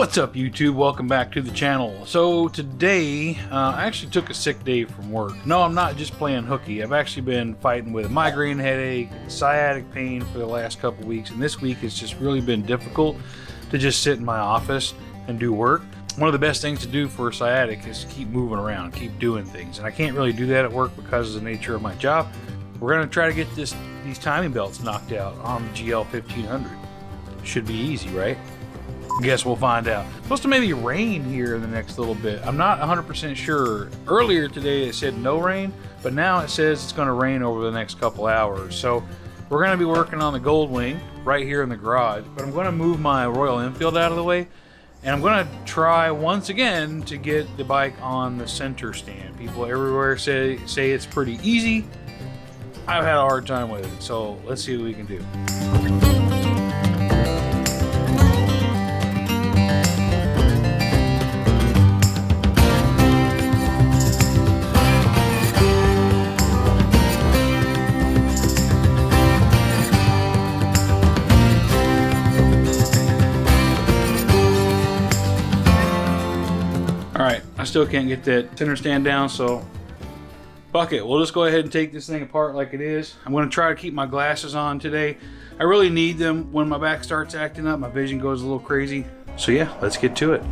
What's up, YouTube? Welcome back to the channel. So today, I actually took a sick day from work. No, I'm not just playing hooky. I've actually been fighting with a migraine headache, sciatic pain for the last couple weeks, and this week it's just really been difficult to just sit in my office and do work. One of the best things to do for sciatic is keep moving around, keep doing things, and I can't really do that at work because of the nature of my job. We're going to try to get these timing belts knocked out on the GL 1500. Should be easy, right? Guess we'll find out. Supposed to maybe rain here in the next little bit. I'm not 100% sure. Earlier today it said no rain, but now it says it's going to rain over the next couple hours. So we're going to be working on the Goldwing right here in the garage, but I'm going to move my Royal Enfield out of the way, and I'm going to try once again to get the bike on the center stand. People everywhere say it's pretty easy. I've had a hard time with it, so let's see what we can do. Alright, I still can't get that center stand down, so fuck it. We'll just go ahead and take this thing apart like it is. I'm going to try to keep my glasses on today. I really need them. When my back starts acting up, my vision goes a little crazy. So yeah, let's get to it.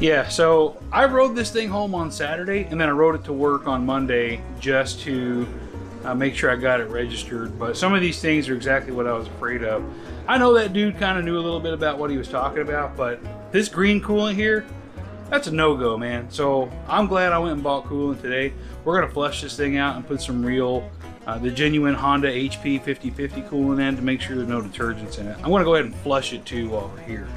Yeah, so I rode this thing home on Saturday, and then I rode it to work on Monday just to make sure I got it registered. But some of these things are exactly what I was afraid of. I know that dude kind of knew a little bit about what he was talking about, but this green coolant here, that's a no-go, man. So I'm glad I went and bought coolant today. We're gonna flush this thing out and put some real, the genuine Honda HP 5050 coolant in to make sure there's no detergents in it. I'm gonna go ahead and flush it too while we're here.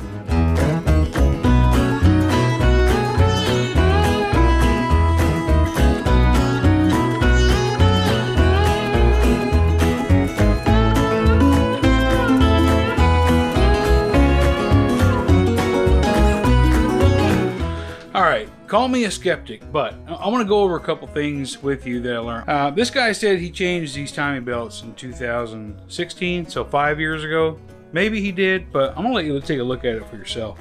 Call me a skeptic, but I want to go over a couple things with you that I learned. This guy said he changed these timing belts in 2016, so 5 years ago. Maybe he did, but I'm going to let you take a look at it for yourself.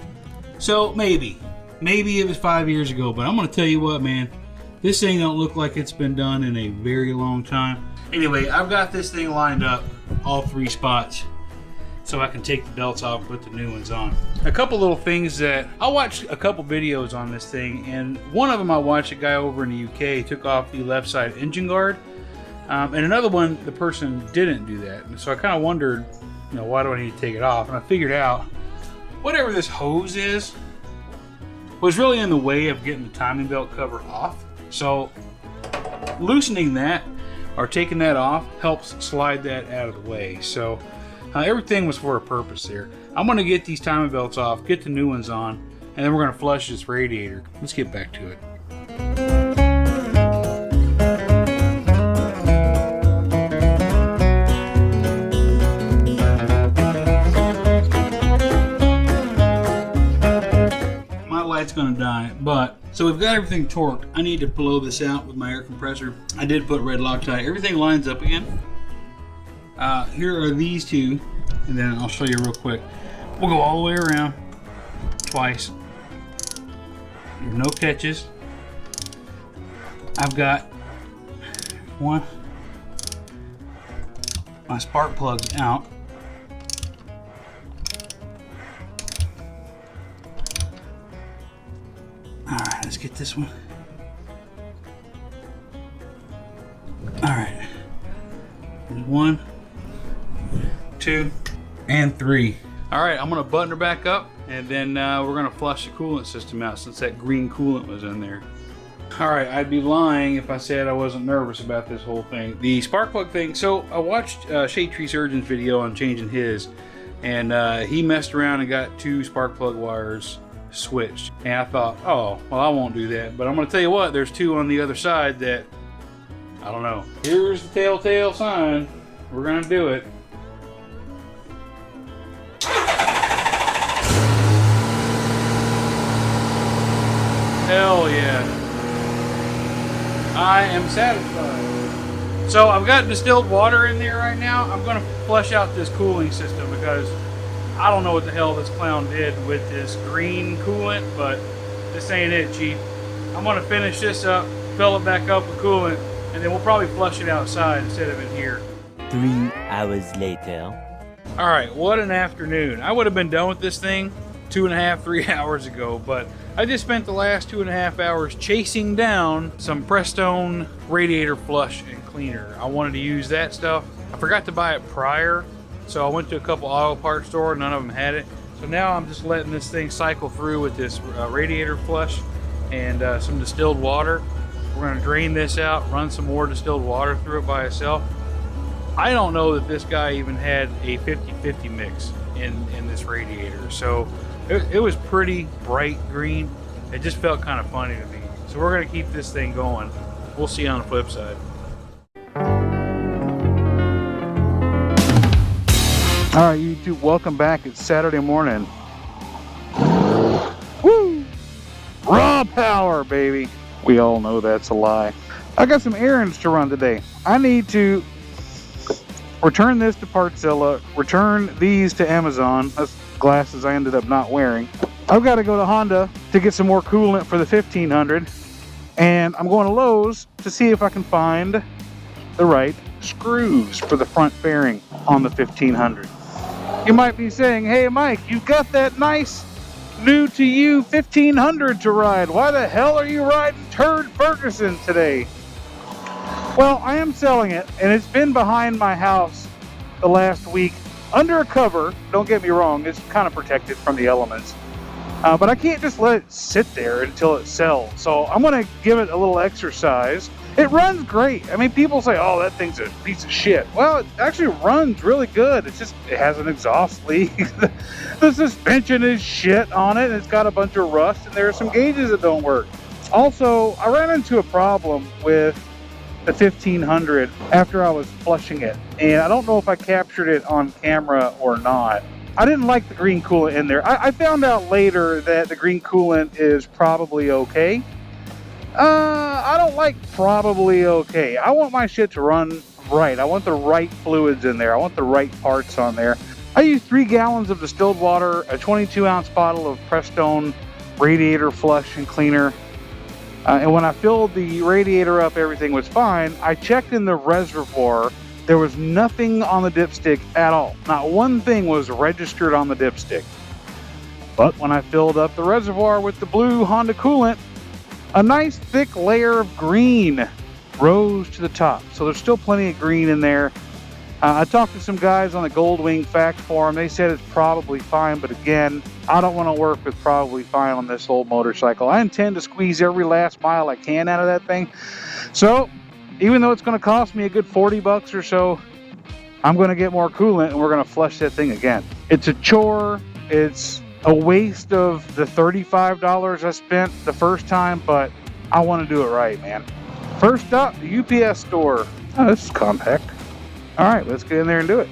So maybe it was 5 years ago, but I'm going to tell you what, man. This thing don't look like it's been done in a very long time. Anyway, I've got this thing lined up, all three spots, so I can take the belts off and put the new ones on. A couple little things that I watched a couple videos on this thing, and one of them I watched a guy over in the UK took off the left side engine guard, and another one the person didn't do that. And so I kind of wondered, you know, why do I need to take it off? And I figured out whatever this hose is was really in the way of getting the timing belt cover off. So loosening that or taking that off helps slide that out of the way. So everything was for a purpose there. I'm going to get these timing belts off, get the new ones on, and then we're going to flush this radiator. Let's get back to it. My light's going to die, but so we've got everything torqued. I need to blow this out with my air compressor. I did put red Loctite. Everything lines up again. Here are these two, and then I'll show you real quick. We'll go all the way around twice. There's no catches. I've got one. My spark plug's out. All right, let's get this one. All right, there's 1, 2, and 3. All right, I'm gonna button her back up, and then we're gonna flush the coolant system out since that green coolant was in there. Alright, I'd be lying if I said I wasn't nervous about this whole thing. The spark plug thing, so I watched Shade Tree Surgeon's video on changing his, and he messed around and got 2 spark plug wires switched. And I thought, oh, well, I won't do that. But I'm going to tell you what, there's 2 on the other side that, I don't know. Here's the telltale sign. We're going to do it. Hell yeah. I am satisfied. So I've got distilled water in there right now. I'm going to flush out this cooling system because I don't know what the hell this clown did with this green coolant, but this ain't it, Chief. I'm going to finish this up, fill it back up with coolant, and then we'll probably flush it outside instead of in here. 3 hours later. Alright, what an afternoon. I would have been done with this thing 2.5, 3 hours ago, but I just spent the last 2.5 hours chasing down some Prestone radiator flush and cleaner. I wanted to use that stuff. I forgot to buy it prior, so I went to a couple auto parts stores, none of them had it. So now I'm just letting this thing cycle through with this radiator flush and some distilled water. We're going to drain this out, run some more distilled water through it by itself. I don't know that this guy even had a 50-50 mix in this radiator, so it was pretty bright green. It just felt kind of funny to me. So we're going to keep this thing going. We'll see you on the flip side. All right, YouTube, welcome back. It's Saturday morning. Woo! Raw power, baby. We all know that's a lie. I got some errands to run today. I need to return this to Partzilla, return these to Amazon. That's glasses I ended up not wearing. I've got to go to Honda to get some more coolant for the 1500, and I'm going to Lowe's to see if I can find the right screws for the front fairing on the 1500. You might be saying, hey Mike, you've got that nice new to you 1500 to ride. Why the hell are you riding Turd Ferguson today? Well, I am selling it, and it's been behind my house the last week under a cover. Don't get me wrong, it's kind of protected from the elements. But I can't just let it sit there until it sells. So I'm going to give it a little exercise. It runs great. I mean, people say, oh, that thing's a piece of shit. Well, it actually runs really good. It's just, it has an exhaust leak. The suspension is shit on it. And it's got a bunch of rust, and there are some gauges that don't work. Also, I ran into a problem with the 1500 after I was flushing it. And I don't know if I captured it on camera or not. I didn't like the green coolant in there. I found out later that the green coolant is probably okay. I don't like probably okay. I want my shit to run right. I want the right fluids in there. I want the right parts on there. I used 3 gallons of distilled water, a 22-ounce bottle of Prestone radiator flush and cleaner. And when I filled the radiator up, everything was fine. I checked in the reservoir. There was nothing on the dipstick at all. Not one thing was registered on the dipstick. But when I filled up the reservoir with the blue Honda coolant, a nice thick layer of green rose to the top. So there's still plenty of green in there. I talked to some guys on the Goldwing fact forum. They said it's probably fine, but again, I don't want to work with probably fine on this old motorcycle. I intend to squeeze every last mile I can out of that thing. So even though it's going to cost me a good 40 bucks or so, I'm going to get more coolant and we're going to flush that thing again. It's a chore. It's a waste of the $35 I spent the first time, but I want to do it right, man. First up, the UPS store. Oh, this is compact. All right, let's get in there and do it.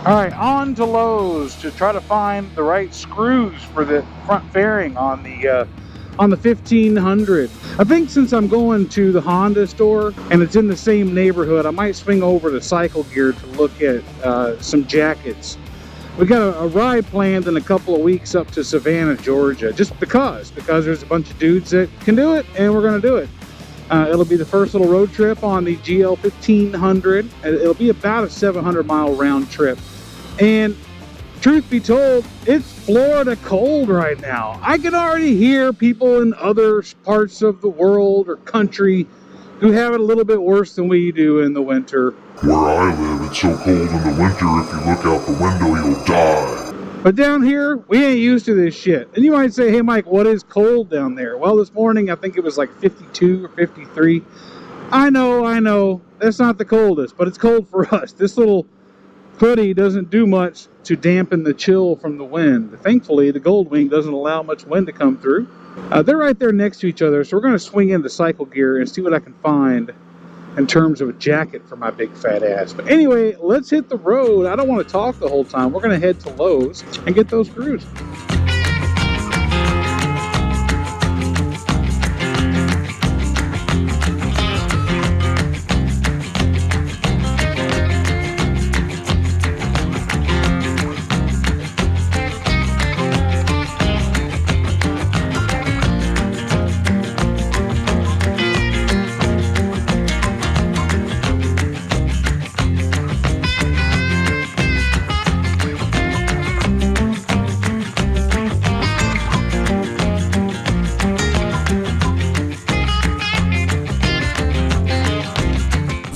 All right, on to Lowe's to try to find the right screws for the front fairing on the 1500. I think since I'm going to the Honda store and it's in the same neighborhood, I might swing over to Cycle Gear to look at some jackets. We got a ride planned in a couple of weeks up to Savannah, Georgia, just because there's a bunch of dudes that can do it, and we're going to do it. It'll be the first little road trip on the GL 1500. It'll be about a 700-mile round trip. And truth be told, it's Florida cold right now. I can already hear people in other parts of the world or country who have it a little bit worse than we do in the winter. Where I live, it's so cold in the winter, if you look out the window, you'll die. But down here, we ain't used to this shit. And you might say, hey Mike, what is cold down there? Well, this morning I think it was like 52 or 53. I know, that's not the coldest, but it's cold for us. This little hoodie doesn't do much to dampen the chill from the wind. Thankfully, the Goldwing doesn't allow much wind to come through. They're right there next to each other, so we're going to swing into Cycle Gear and see what I can find in terms of a jacket for my big fat ass. But anyway, let's hit the road. I don't want to talk the whole time. We're going to head to Lowe's and get those screws.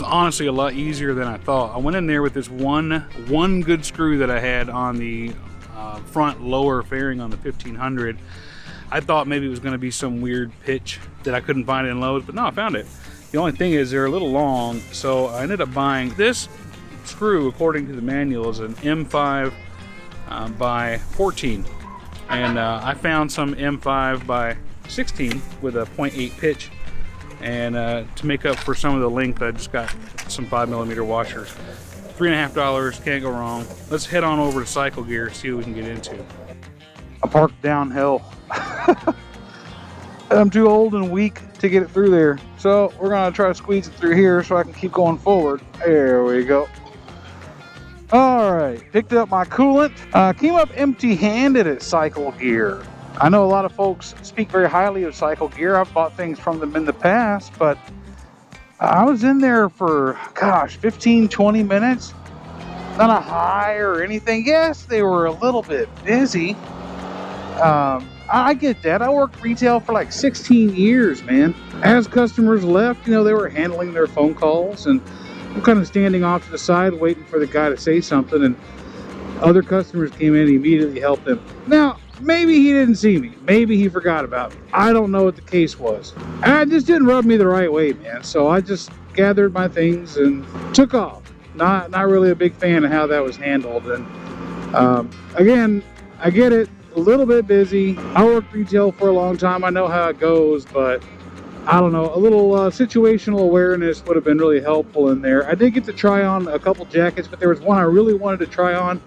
Honestly, a lot easier than I thought. I went in there with this one good screw that I had on the front lower fairing on the 1500. I thought maybe it was going to be some weird pitch that I couldn't find in Lowe's, but no, I found it. The only thing is they're a little long, so I ended up buying this screw. According to the manual, is an M5 by 14, and I found some M5 by 16 with a 0.8 pitch. And to make up for some of the length, I just got some 5mm washers. $3.50, can't go wrong. Let's head on over to Cycle Gear, see what we can get into. I parked downhill. I'm too old and weak to get it through there, so we're gonna try to squeeze it through here so I can keep going forward. There we go. All right, picked up my coolant. Came up empty-handed at Cycle Gear. I know a lot of folks speak very highly of Cycle Gear. I've bought things from them in the past, but I was in there for, gosh, 15, 20 minutes. Not a high or anything. Yes, they were a little bit busy. I get that. I worked retail for like 16 years, man. As customers left, they were handling their phone calls, and I'm kind of standing off to the side waiting for the guy to say something, and other customers came in and immediately helped them. Now, maybe he didn't see me. Maybe he forgot about me. I don't know what the case was. It just didn't rub me the right way, man. So I just gathered my things and took off. Not really a big fan of how that was handled. And again, I get it. A little bit busy. I worked retail for a long time. I know how it goes, but I don't know. A little situational awareness would have been really helpful in there. I did get to try on a couple jackets, but there was one I really wanted to try on.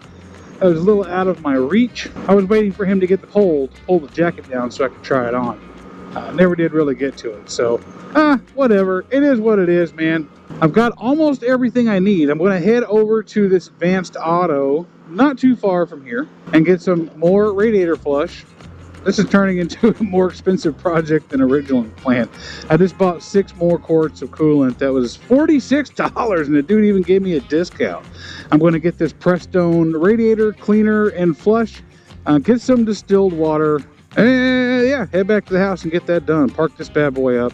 I was a little out of my reach. I was waiting for him to get the pole to pull the jacket down so I could try it on. Never did really get to it, so whatever. It is what it is, man. I've got almost everything I need. I'm going to head over to this Advanced Auto, not too far from here, and get some more radiator flush. This is turning into a more expensive project than originally planned. I just bought 6 more quarts of coolant. That was $46, and the dude even gave me a discount. I'm going to get this Prestone radiator cleaner and flush, get some distilled water, and yeah, head back to the house and get that done. Park this bad boy up.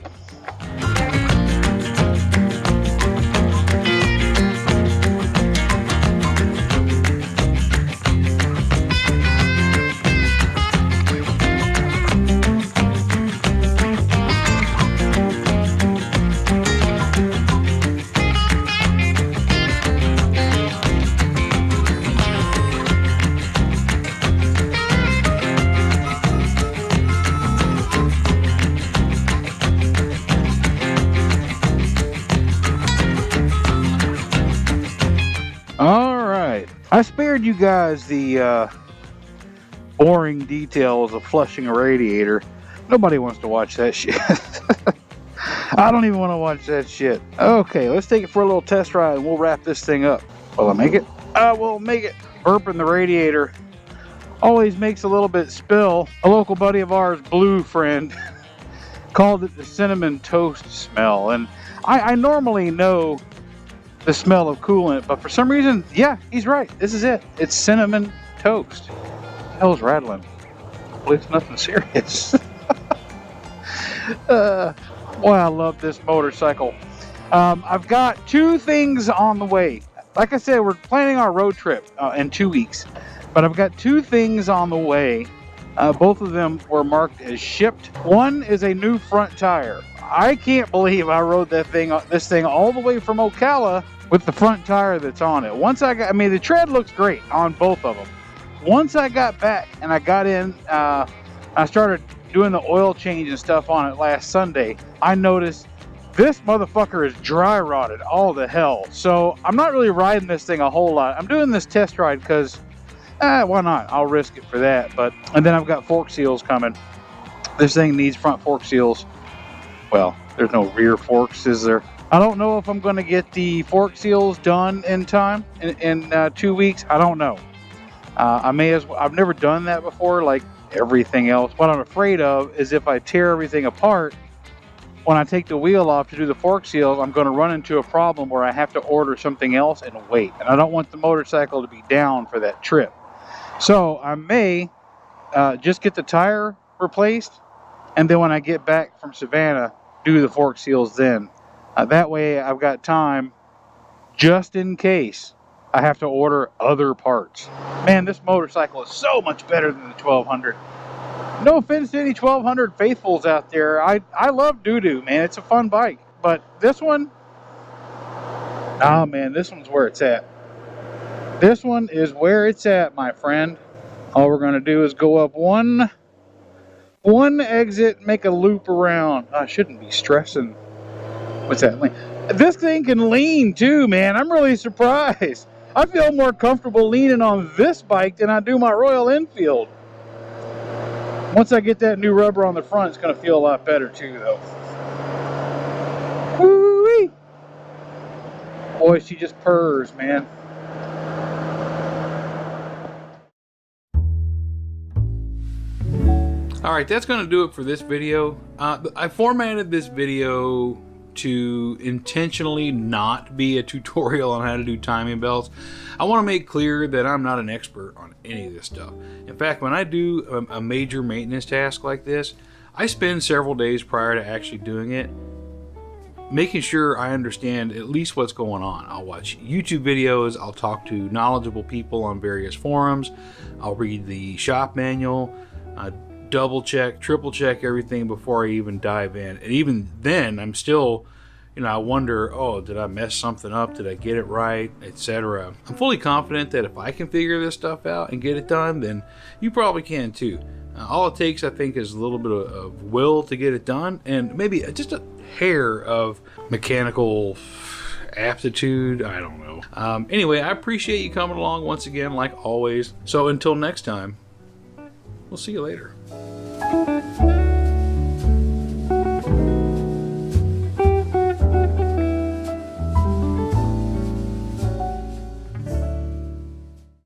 I spared you guys the boring details of flushing a radiator. Nobody wants to watch that shit. I don't even want to watch that shit. Okay, let's take it for a little test ride and we'll wrap this thing up. Will I make it? I will make it. Burping the radiator always makes a little bit spill. A local buddy of ours, Blue Friend, called it the cinnamon toast smell. And I normally know the smell of coolant, but for some reason, yeah, he's right. This is it. It's cinnamon toast. What the hell's rattling? Hopefully it's nothing serious. Boy, I love this motorcycle. I've got 2 things on the way. Like I said, we're planning our road trip in 2 weeks. But I've got 2 things on the way. Both of them were marked as shipped. One is a new front tire. I can't believe I rode this thing all the way from Ocala with the front tire that's on it. I mean, the tread looks great on both of them. Once I got back and I got in, I started doing the oil change and stuff on it last Sunday. I noticed this motherfucker is dry rotted all to hell. So I'm not really riding this thing a whole lot. I'm doing this test ride because why not? I'll risk it for that. And then I've got fork seals coming. This thing needs front fork seals. Well, there's no rear forks, is there? I don't know if I'm going to get the fork seals done in time in 2 weeks. I don't know. I may as well. I've never done that before, like everything else. What I'm afraid of is if I tear everything apart, when I take the wheel off to do the fork seals, I'm going to run into a problem where I have to order something else and wait. And I don't want the motorcycle to be down for that trip. So I may just get the tire replaced, and then when I get back from Savannah, do the fork seals then. That way I've got time just in case I have to order other parts. Man, this motorcycle is so much better than the 1200. No offense to any 1200 faithfuls out there. I love doo-doo, man. It's a fun bike. But this one, oh man, this one's where it's at. This one is where it's at, my friend. All we're going to do is go up one exit, make a loop around. I shouldn't be stressing. What's that? This thing can lean too, man. I'm really surprised. I feel more comfortable leaning on this bike than I do my Royal Enfield. Once I get that new rubber on the front, it's going to feel a lot better too, though. Woo-wee! Boy, she just purrs, man. Alright, that's going to do it for this video. I formatted this video to intentionally not be a tutorial on how to do timing belts. I want to make clear that I'm not an expert on any of this stuff. In fact, when I do a major maintenance task like this, I spend several days prior to actually doing it making sure I understand at least what's going on. I'll watch YouTube videos, I'll talk to knowledgeable people on various forums, I'll read the shop manual, double check, triple check everything before I even dive in. And even then, I'm still, I wonder, oh, did I mess something up? Did I get it right? Etc. I'm fully confident that if I can figure this stuff out and get it done, then you probably can too. All it takes, I think, is a little bit of will to get it done, and maybe just a hair of mechanical aptitude. I don't know. Anyway, I appreciate you coming along once again, like always. So until next time, we'll see you later.